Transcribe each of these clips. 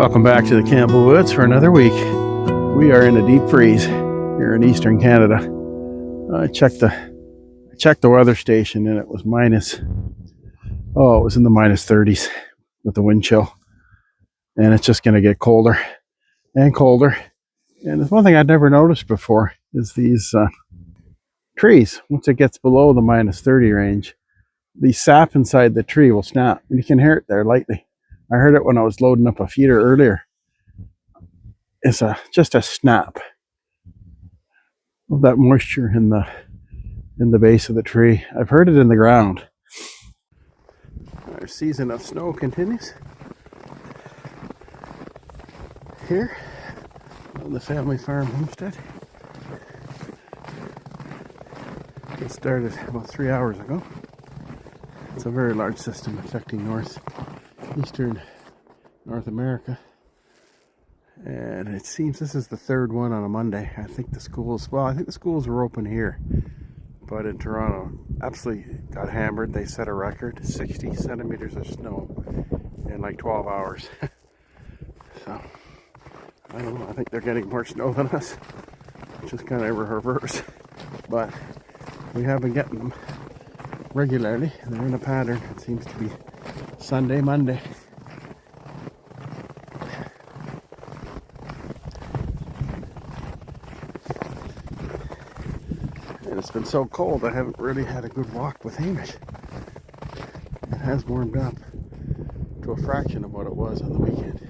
Welcome back to the Campbellwoods for another week. We are in a deep freeze here in eastern Canada. I checked the weather station and it was it was in the minus 30s with the wind chill. And it's just going to get colder and colder. And there's one thing I'd never noticed before is these trees. Once it gets below the minus 30 range, the sap inside the tree will snap. And you can hear it there lightly. I heard it when I was loading up a feeder earlier. It's just a snap of that moisture in the base of the tree. I've heard it in the ground. Our season of snow continues here on the family farm homestead. It started about 3 hours ago. It's a very large system affecting eastern North America, and it seems this is the third one on a Monday. I think the schools were open here, but in Toronto absolutely got hammered. They set a record, 60 centimeters of snow in like 12 hours. So I don't know, I think they're getting more snow than us, which is kind of reverse, but we have been getting them regularly. They're in a pattern. It seems to be Sunday, Monday. And it's been so cold I haven't really had a good walk with Hamish. It has warmed up to a fraction of what it was on the weekend.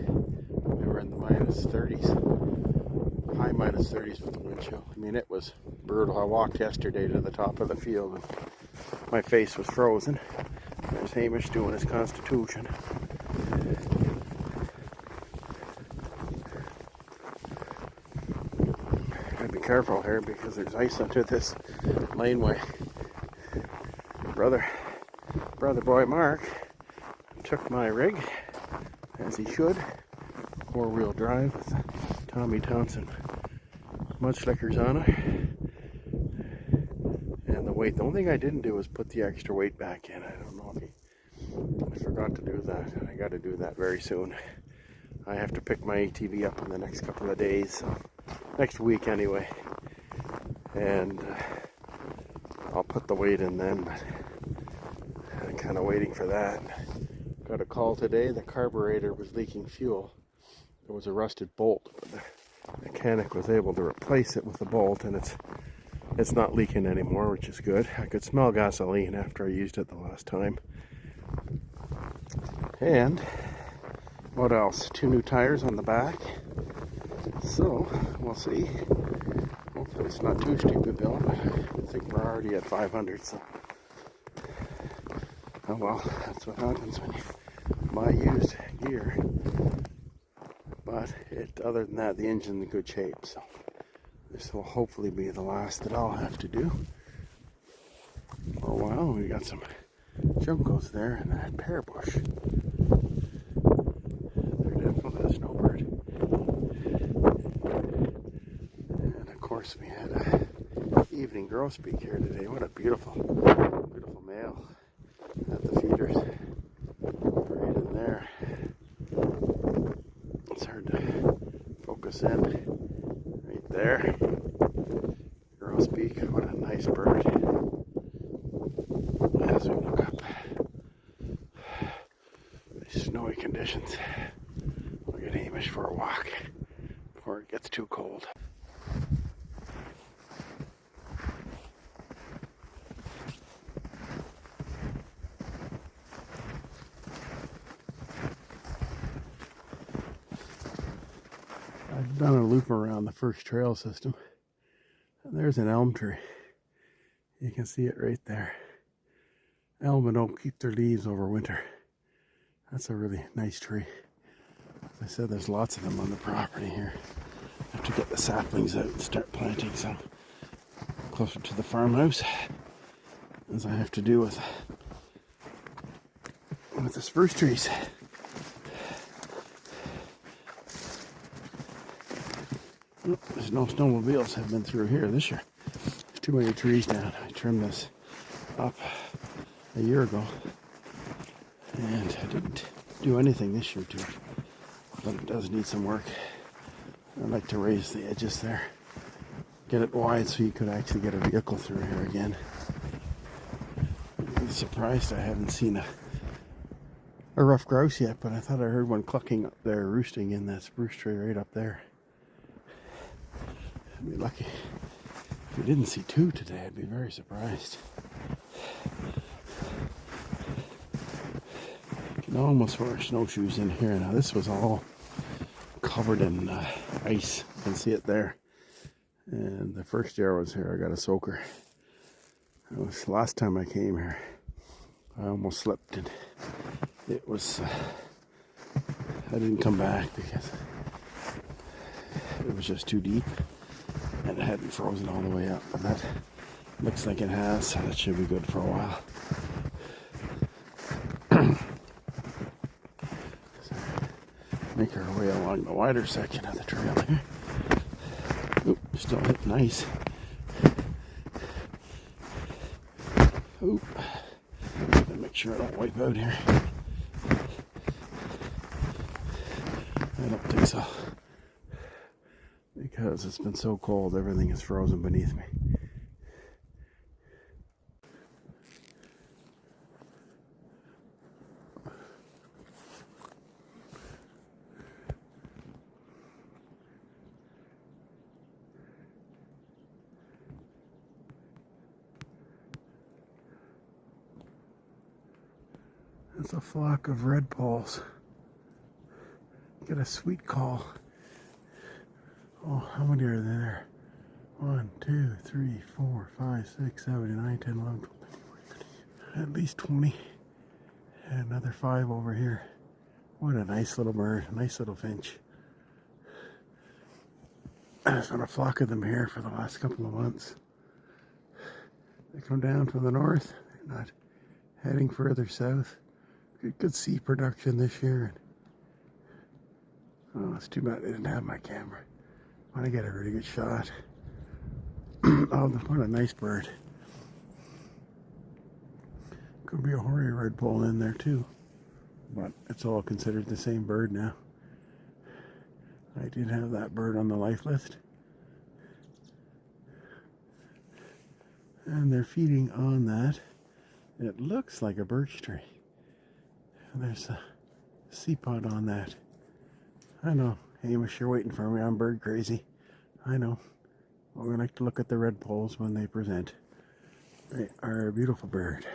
We were in the minus 30s, high minus 30s with the wind chill. I mean, it was brutal. I walked yesterday to the top of the field and my face was frozen. There's Hamish doing his constitution. Gotta be careful here because there's ice under this laneway. Brother boy Mark took my rig, as he should, 4-wheel drive with Tommy Thompson mud slickers on it. And the weight, the only thing I didn't do was put the extra weight back in. I don't know if I forgot to do that, and I got to do that very soon. I have to pick my ATV up in the next couple of days, so next week anyway, and I'll put the weight in then, but I'm kind of waiting for that. Got a call today, the carburetor was leaking fuel. There was a rusted bolt, but the mechanic was able to replace it with a bolt, and it's not leaking anymore, which is good. I could smell gasoline after I used it the last time. And what else? 2 new tires on the back. So we'll see. Hopefully it's not too steep a bill, but I think we're already at 500. So oh well, that's what happens when you buy used gear. But other than that, the engine's in good shape. So this will hopefully be the last that I'll have to do for a while. We got some juncos there in that pear bush. They're definitely a snowbird. And of course we had a evening grosbeak here today. What a beautiful male at the feeders. Right in there. It's hard to focus in. Right there. Grosbeak, what a nice bird. As we look up these snowy conditions, we'll get Hamish for a walk before it gets too cold. I've done a loop around the first trail system, and there's an elm tree. You can see it right there. Elm and oak keep their leaves over winter. That's a really nice tree. As I said, there's lots of them on the property here. I have to get the saplings out and start planting some closer to the farmhouse, as I have to do with the spruce trees. There's no snowmobiles have been through here this year. There's too many trees down. I trimmed this up a year ago, and I didn't do anything this year to but it does need some work. I'd like to raise the edges there, get it wide so you could actually get a vehicle through here again. I'm surprised I haven't seen a rough grouse yet, but I thought I heard one clucking up there, roosting in that spruce tree right up there. I'd be lucky if we didn't see two today. I'd be very surprised. You can almost wear snowshoes in here. Now this was all covered in ice. You can see it there. And the first year I was here, I got a soaker. It was the last time I came here. I almost slipped, and it was, I didn't come back because it was just too deep and it hadn't frozen all the way up. But that looks like it has, so that should be good for a while. Make our way along the wider section of the trail here. Oop, still hitting ice. Oop. Gotta make sure I don't wipe out here. I don't think so. Because it's been so cold, everything is frozen beneath me. It's a flock of redpolls. Get a sweet call. Oh, how many are there? 1, 2, 3, 4, 5, 6, 7, 8, 9, 10, 11, 12, 13, 14, 15. At least 20. And another 5 over here. What a nice little bird. A nice little finch. There's been a flock of them here for the last couple of months. They come down from the north. They're not heading further south. Good seed production this year. Oh, it's too bad I didn't have my camera. I want to get a really good shot. Oh, what a nice bird. Could be a hoary redpoll in there too. But it's all considered the same bird now. I did have that bird on the life list. And they're feeding on that. It looks like a birch tree. There's a seed pod on that. I know, Hamish, you're waiting for me. I'm bird crazy. I know. Well, we like to look at the redpolls when they present. They are a beautiful bird.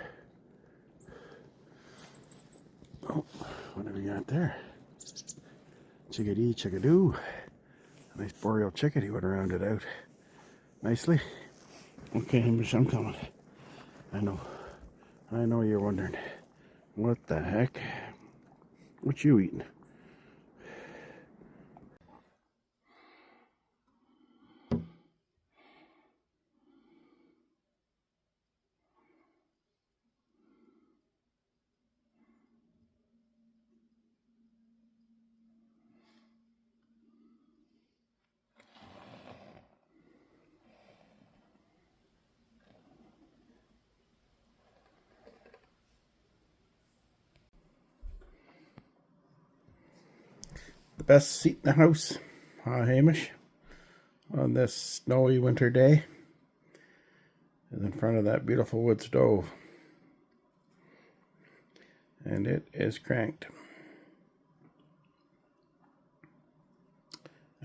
Oh, what have we got there? Chickadee, chickadoo. A nice boreal chickadee would have rounded out nicely. Okay, Hamish, I'm coming. I know you're wondering. What the heck? What you eating? The best seat in the house, Hamish, on this snowy winter day is in front of that beautiful wood stove. And it is cranked.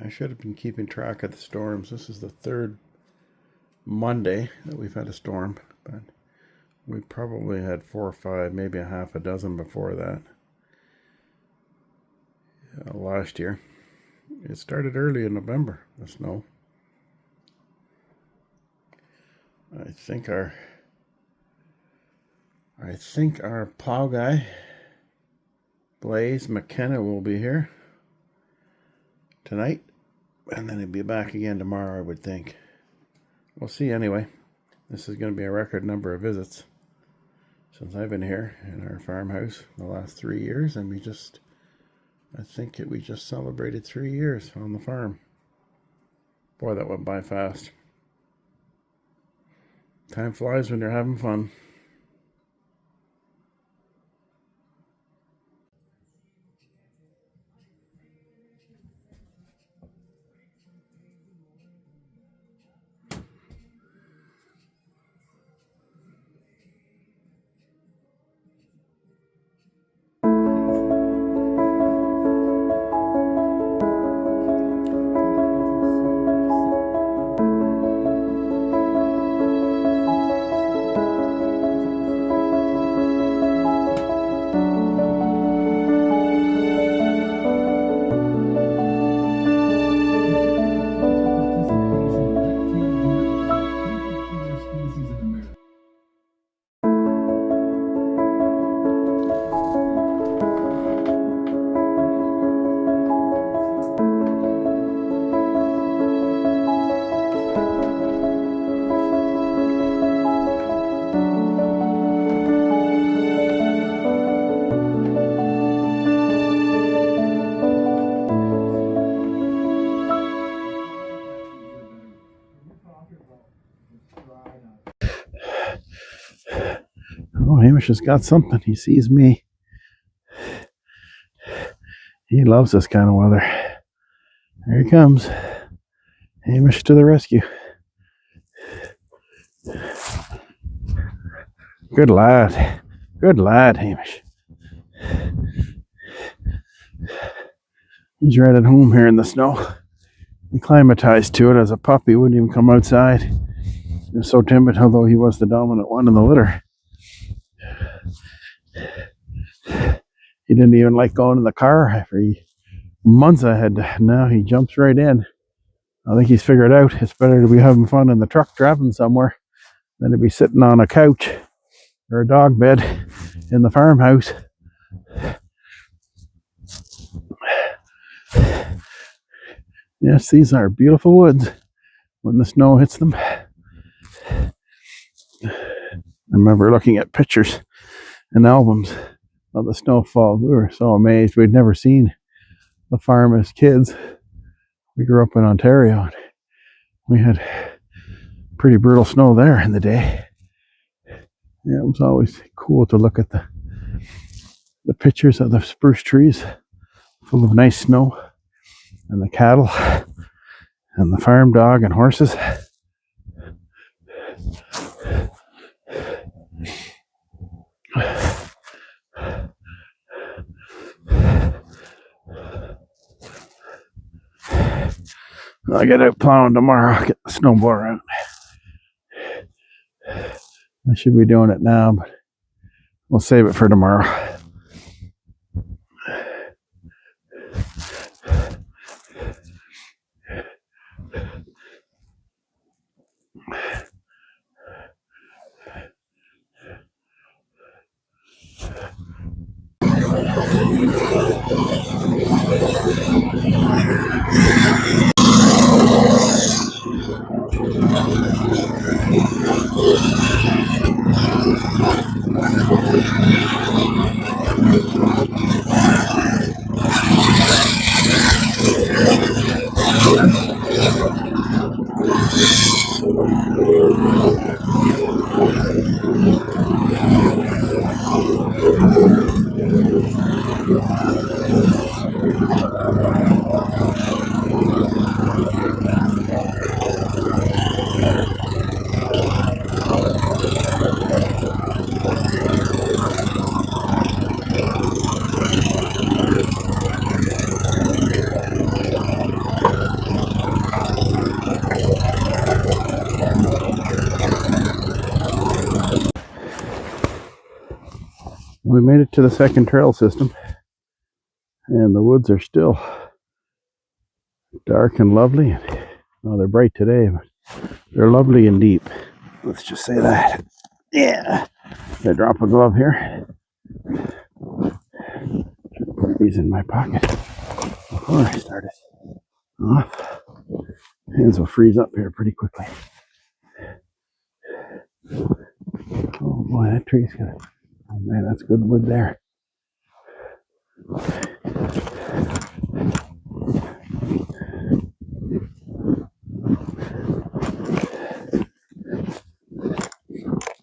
I should have been keeping track of the storms. This is the third Monday that we've had a storm, but we probably had 4 or 5, maybe a half a dozen before that. Last year. It started early in November, the snow. I think our plow guy, Blaze McKenna, will be here tonight, and then he'll be back again tomorrow, I would think. We'll see anyway. This is going to be a record number of visits since I've been here in our farmhouse the last 3 years, and we just celebrated 3 years on the farm. Boy, that went by fast. Time flies when you're having fun. Hamish has got something. He sees me. He loves this kind of weather. There he comes. Hamish to the rescue. Good lad. Good lad, Hamish. He's right at home here in the snow. He acclimatized to it as a puppy. Wouldn't even come outside. He was so timid, although he was the dominant one in the litter. He didn't even like going in the car for months ahead. Now he jumps right in. I think he's figured out it's better to be having fun in the truck driving somewhere than to be sitting on a couch or a dog bed in the farmhouse. Yes, these are beautiful woods when the snow hits them. I remember looking at pictures and albums of the snowfall. We were so amazed. We'd never seen the farm as kids. We grew up in Ontario. We had pretty brutal snow there in the day. Yeah, it was always cool to look at the pictures of the spruce trees full of nice snow, and the cattle and the farm dog and horses. I'll get out plowing tomorrow. I'll get the snowblower out. I should be doing it now, but we'll save it for tomorrow. We made it to the second trail system, and the woods are still dark and lovely. Well, they're bright today, but they're lovely and deep. Let's just say that. Yeah. I drop a glove here. Should put these in my pocket before I start it off. Hands will freeze up here pretty quickly. Oh boy, that tree's gonna. Oh man, that's good wood there.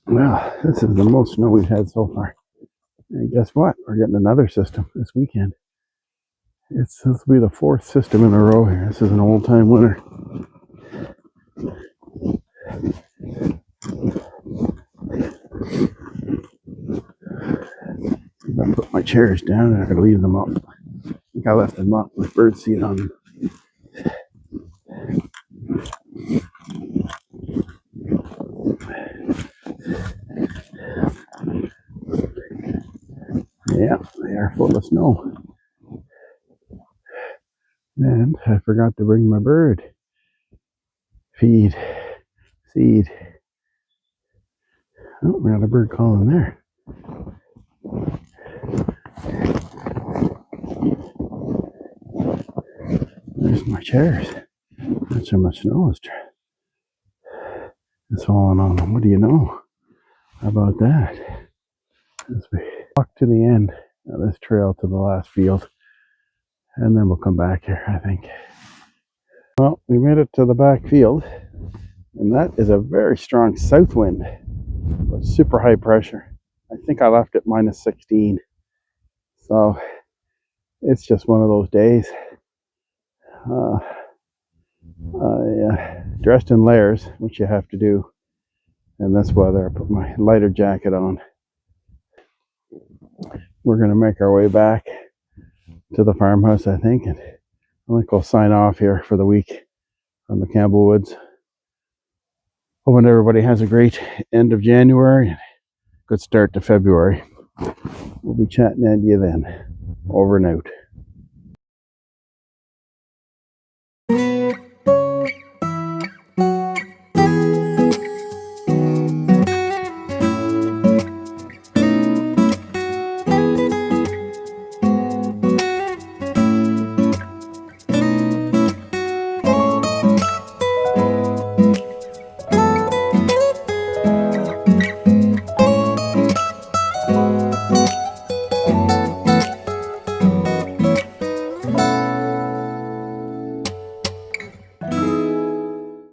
Well, this is the most snow we've had so far. And guess what? We're getting another system this weekend. This will be the fourth system in a row here. This is an old-time winner. I put my chairs down and I could leave them up. I think I left them up with bird seed on them. Yeah, they are full of snow. And I forgot to bring my bird feed seed. Oh, we got a bird calling there. There's my chairs. Not so much snow is it's falling on them. What do you know about that? As we walk to the end of this trail to the last field, and then we'll come back here, I think. Well, we made it to the back field, and that is a very strong south wind, but super high pressure. I think I left it minus 16. So it's just one of those days. I dressed in layers, which you have to do in this weather. I put my lighter jacket on. We're going to make our way back to the farmhouse, I think, and I think we'll sign off here for the week on the Campbellwoods. Hoping everybody has a great end of January and good start to February. We'll be chatting at you then. Over and out.